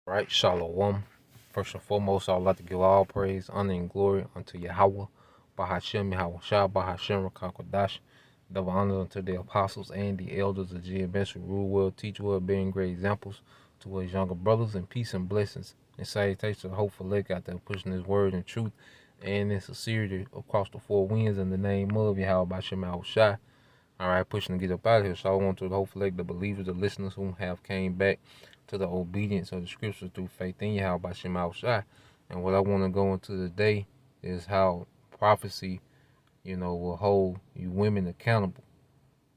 Right, Shalom. First and foremost, I would like to give all praise, honor, and glory unto Yahweh, Bahashem, Yahweh Shah, Bahashem, Rakakwadash. Double honor unto the apostles and the elders of GMS who rule well, teach well, being great examples to his younger brothers, and peace and blessings and salutations to the hopeful leg out there pushing his word and truth and in sincerity across the four winds in the name of Yahweh Bahashem, Yahweh Shah. All right, pushing to get up out of here. So I want to hopefully the believers, the listeners who have came back to the obedience of the scriptures through faith in Yahweh by Shema Shai. And what I want to go into today is how prophecy, will hold you women accountable.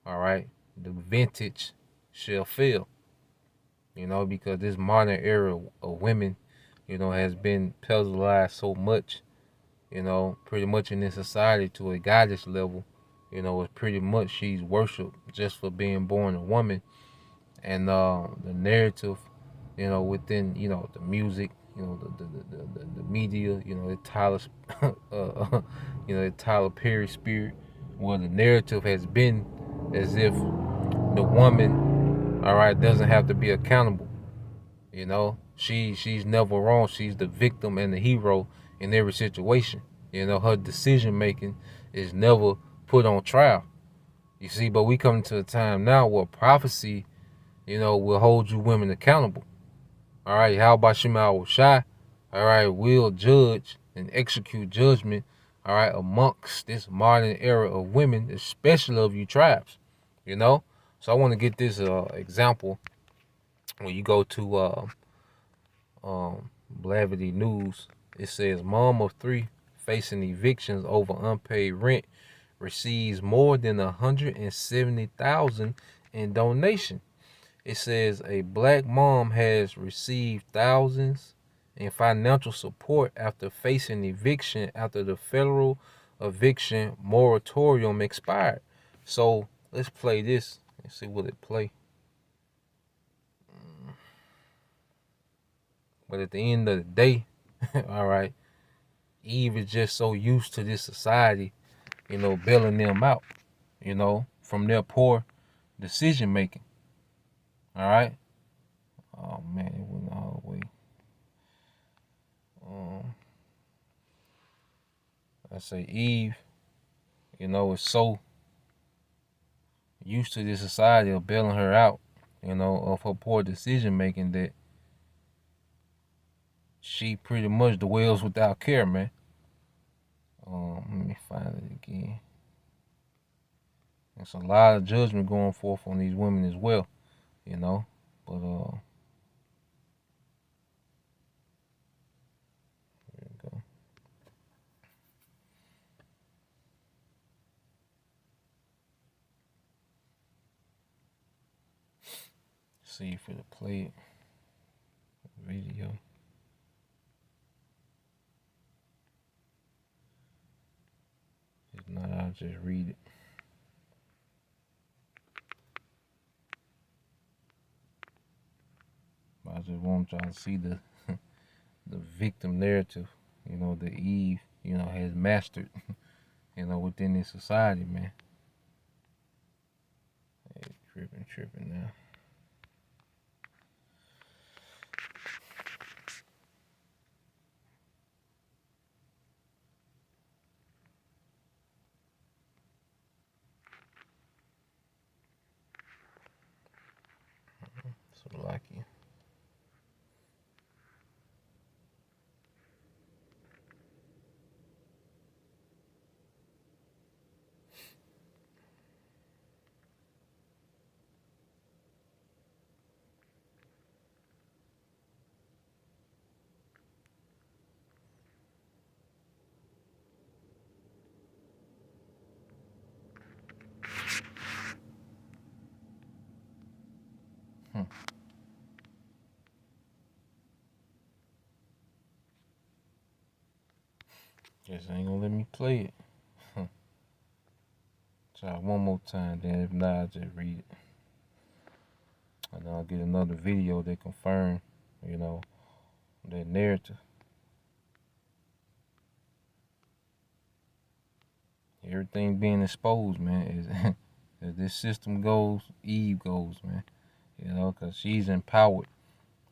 All right, the vintage shall fail. Because this modern era of women, has been pedalized so much, pretty much in this society to a goddess level. It's pretty much she's worshipped just for being born a woman. And the narrative, within, the music, the media, the Tyler Perry spirit, where the narrative has been as if the woman, all right, doesn't have to be accountable. She's never wrong. She's the victim and the hero in every situation. Her decision making is never put on trial. You see, but we come to a time now where prophecy, will hold you women accountable. All right, how about Shema Shai? All right, will judge and execute judgment, all right, amongst this modern era of women, especially of you tribes, So I want to get this example when you go to Blavity News. It says mom of three facing evictions over unpaid rent receives more than 170,000 in donation. It says a black mom has received thousands in financial support after facing eviction after the federal eviction moratorium expired. So let's play this and see what it play. But at the end of the day, all right, Eve is just so used to this society, bailing them out, from their poor decision making. All right. Oh man, it went all the way. I say Eve, is so used to this society of bailing her out, of her poor decision making that she pretty much dwells without care, man. Let me find it again. There's a lot of judgment going forth on these women as well, but there we go. See if it'll play it. Video. If not, I'll just read it. I just want y'all to see the the victim narrative, that Eve, has mastered, within this society, man. Hey, tripping now. So lucky. Just ain't gonna let me play it. Try one more time, then if not, I'll just read it. And I'll get another video that confirm, that narrative. Everything being exposed, man, is as this system goes, Eve goes, man. Because she's empowered,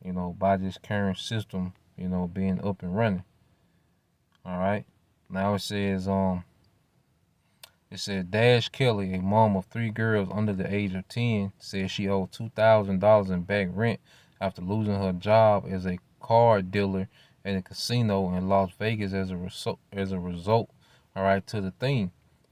by this current system, being up and running. All right. Now it says Dash Kelly, a mom of 3 girls under the age of 10, said she owed $2,000 in back rent after losing her job as a car dealer at a casino in Las Vegas as a result. All right, to the thing.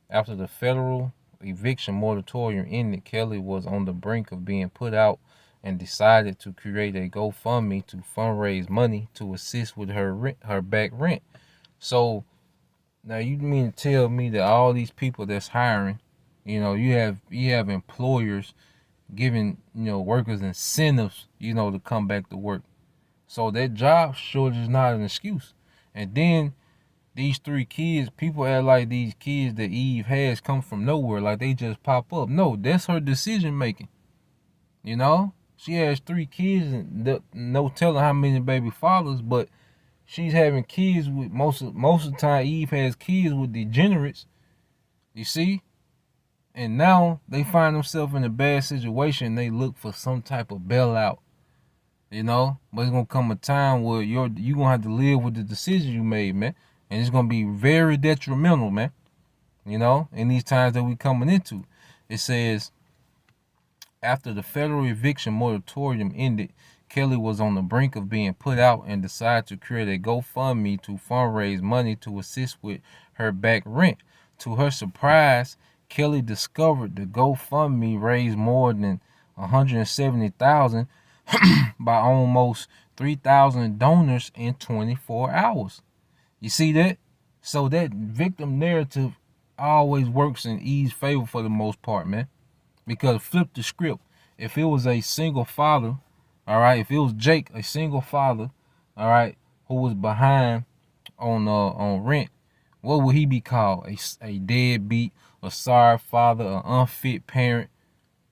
After the federal eviction moratorium ended, Kelly was on the brink of being put out and decided to create a GoFundMe to fundraise money to assist with her back rent. So now you mean to tell me that all these people that's hiring, you have employers giving, workers incentives, to come back to work. So that job shortage is not an excuse. And then these 3 kids, people act like these kids that Eve has come from nowhere, like they just pop up. No, that's her decision making. She has 3 kids and no telling how many baby fathers, but she's having kids with most of the time. Eve has kids with degenerates, you see, and now they find themselves in a bad situation. They look for some type of bailout, But it's gonna come a time where you gonna have to live with the decisions you made, man, and it's gonna be very detrimental, man. In these times that we coming into, it says after the federal eviction moratorium ended, Kelly was on the brink of being put out and decided to create a GoFundMe to fundraise money to assist with her back rent. To her surprise, Kelly discovered the GoFundMe raised more than $170,000 by almost 3,000 donors in 24 hours. You see that? So that victim narrative always works in Eve's favor for the most part, man. Because flip the script. If it was a single father, all right, if it was Jake, a single father, all right, who was behind on rent, what would he be called? A deadbeat, a sorry father, an unfit parent.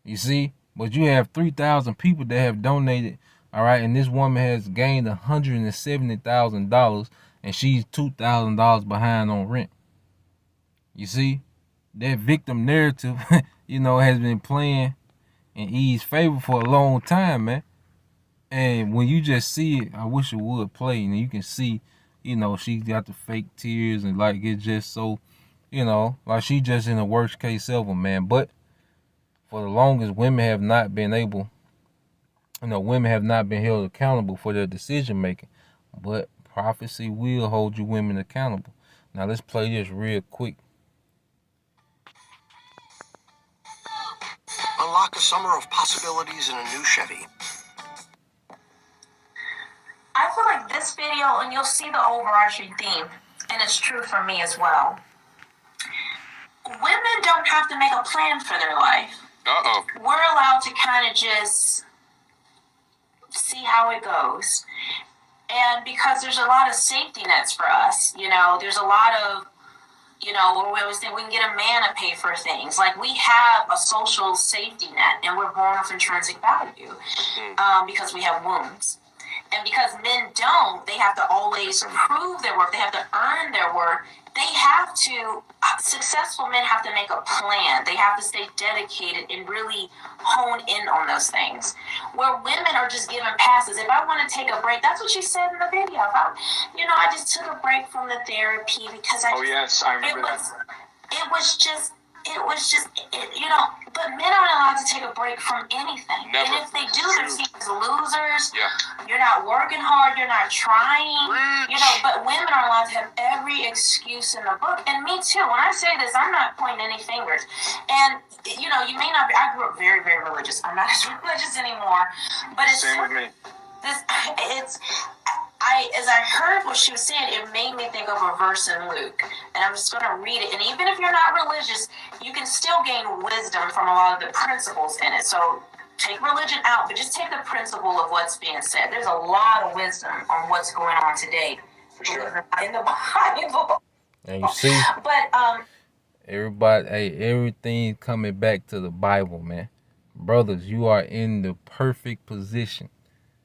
You see? But you have 3,000 people that have donated, all right, and this woman has gained $170,000 and she's $2,000 behind on rent. You see? That victim narrative, has been playing in Eve's favor for a long time, man. And when you just see it, I wish it would play, and you can see, she got the fake tears and like it's just so, like she just in the worst case ever, man. But for the longest, women have not been held accountable for their decision making. But prophecy will hold you women accountable. Now let's play this real quick. Unlock a summer of possibilities in a new Chevy. I feel like this video, and you'll see the overarching theme, and it's true for me as well. Women don't have to make a plan for their life. We're allowed to kind of just see how it goes. And because there's a lot of safety nets for us, there's a lot of, where we always think we can get a man to pay for things. Like, we have a social safety net, and we're born with intrinsic value because we have wombs. And because men don't, they have to always prove their worth. They have to earn their worth. Successful men have to make a plan. They have to stay dedicated and really hone in on those things. Where women are just given passes. If I want to take a break, that's what she said in the video. I just took a break from the therapy because I remember that. But men aren't allowed to take a break from anything. Never. And if they do, they're seen as losers. Yeah. You're not working hard. You're not trying. But women are allowed to have every excuse in the book. And me too. When I say this, I'm not pointing any fingers. And, you may not be, I grew up very, very religious. I'm not as religious anymore. But it's same with me. As I heard what she was saying, it made me think of a verse in Luke. And I'm just going to read it. And even if you're not religious, you can still gain wisdom from a lot of the principles in it. So take religion out, but just take the principle of what's being said. There's a lot of wisdom on what's going on today. For sure. In the Bible. And you see, But everything coming back to the Bible, man. Brothers, you are in the perfect position.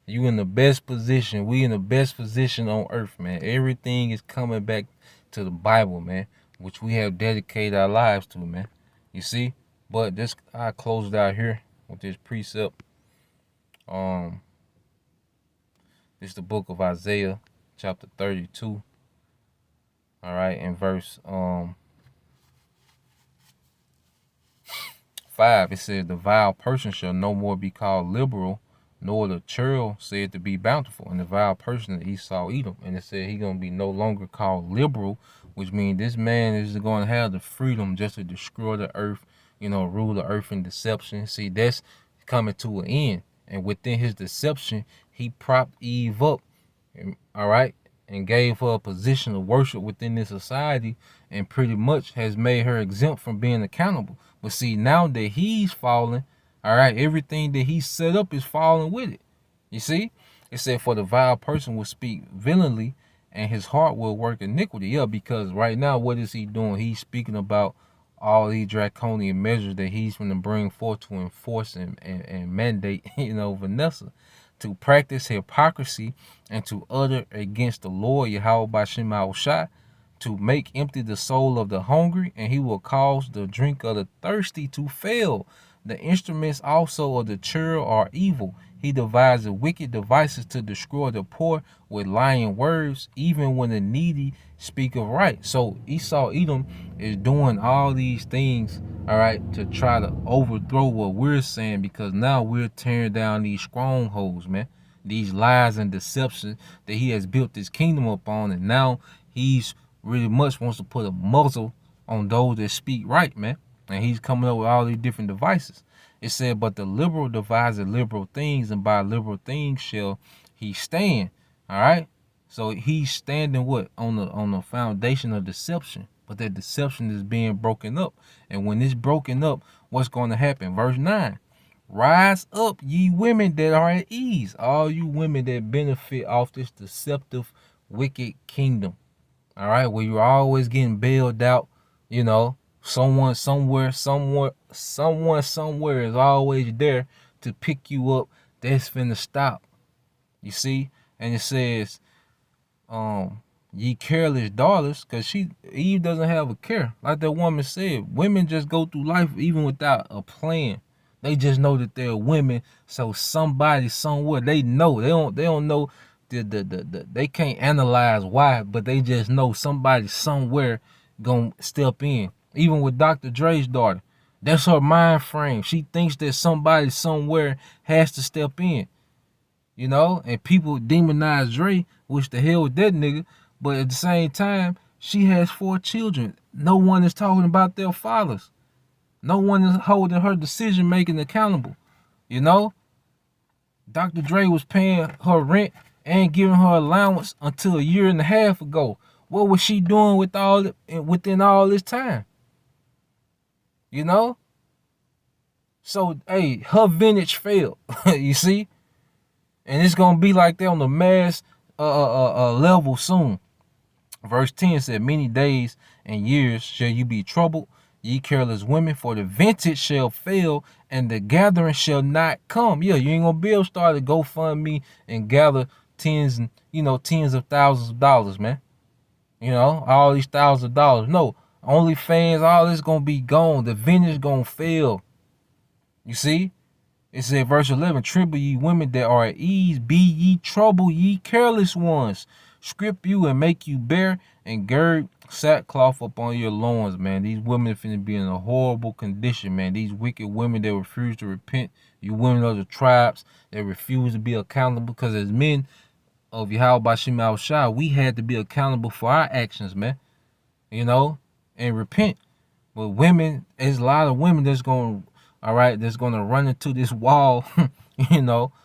You in the best position. We in the best position on earth, man. Everything is coming back to the Bible, man, which we have dedicated our lives to, man. You see? But I closed out here with this precept. It's the book of Isaiah, chapter 32. All right, in verse 5, it says, "The vile person shall no more be called liberal, nor the churl said to be bountiful." And the vile person that Esau Edom. And it said he gonna be no longer called liberal, which means this man is going to have the freedom just to destroy the earth, rule the earth in deception. See, that's coming to an end. And within his deception, he propped Eve up, all right, and gave her a position of worship within this society, and pretty much has made her exempt from being accountable. But see, now that he's falling, all right, everything that he set up is falling with it. You see? It said, "For the vile person will speak villainly, and his heart will work iniquity." Yeah, because right now, what is he doing? He's speaking about all these draconian measures that he's going to bring forth to enforce and mandate, Vanessa, to practice hypocrisy and to utter against the Lord, Yahweh Bashim Shah, to make empty the soul of the hungry, and he will cause the drink of the thirsty to fail. The instruments also of the churl are evil. He devises wicked devices to destroy the poor with lying words, even when the needy speak of right. So Esau Edom is doing all these things, all right, to try to overthrow what we're saying, because now we're tearing down these strongholds, man. These lies and deception that he has built his kingdom upon, and now he's really much wants to put a muzzle on those that speak right, man. And he's coming up with all these different devices. It said, "But the liberal devises liberal things, and by liberal things shall he stand." All right. So he's standing what? On the foundation of deception. But that deception is being broken up. And when it's broken up, what's going to happen? Verse 9. "Rise up, ye women that are at ease." All you women that benefit off this deceptive, wicked kingdom. All right. Where you're always getting bailed out, someone somewhere is always there to pick you up. That's finna stop. You see? And it says, "Ye careless daughters," because Eve doesn't have a care. Like that woman said, women just go through life even without a plan. They just know that they're women. So somebody somewhere, they know. They don't know they can't analyze why, but they just know somebody somewhere gonna step in. Even with Dr. Dre's daughter, that's her mind frame. She thinks that somebody somewhere has to step in, and people demonize Dre, which the hell with that nigga. But at the same time, she has 4 children. No one is talking about their fathers. No one is holding her decision making accountable. Dr. Dre was paying her rent and giving her allowance until a year and a half ago. What was she doing within all this time? So, hey, her vintage failed. You see? And it's going to be like that on the mass level soon. Verse 10 said, "Many days and years shall you be troubled, ye careless women, for the vintage shall fail, and the gathering shall not come." Yeah, you ain't going to be able to start a GoFundMe and gather tens of thousands of dollars, man. All these thousands of dollars. No. OnlyFans, all this gonna be gone. The vintage gonna fail. You see? It said, verse 11, "Tremble ye women that are at ease, be ye troubled, ye careless ones. Strip you and make you bare, and gird sackcloth upon your loins," man. These women finna be in a horrible condition, man. These wicked women that refuse to repent. You women of the tribes that refuse to be accountable, because as men of Yahweh Bashim Shah, we had to be accountable for our actions, man. And repent. But women, there's a lot of women that's gonna run into this wall,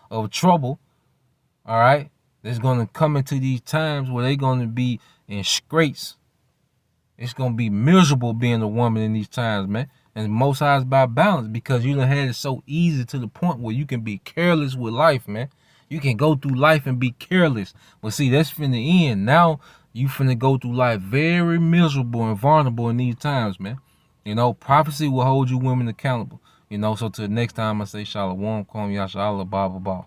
of trouble. All right, that's gonna come into these times where they're gonna be in scrapes. It's gonna be miserable being a woman in these times, man. And Most High is by balance, because you done had it so easy to the point where you can be careless with life, man. You can go through life and be careless. But see, that's finna end. Now you finna go through life very miserable and vulnerable in these times, man. Prophecy will hold you women accountable. So till next time, I say Shalom, Kwam Yasha Allah, Baba Ba.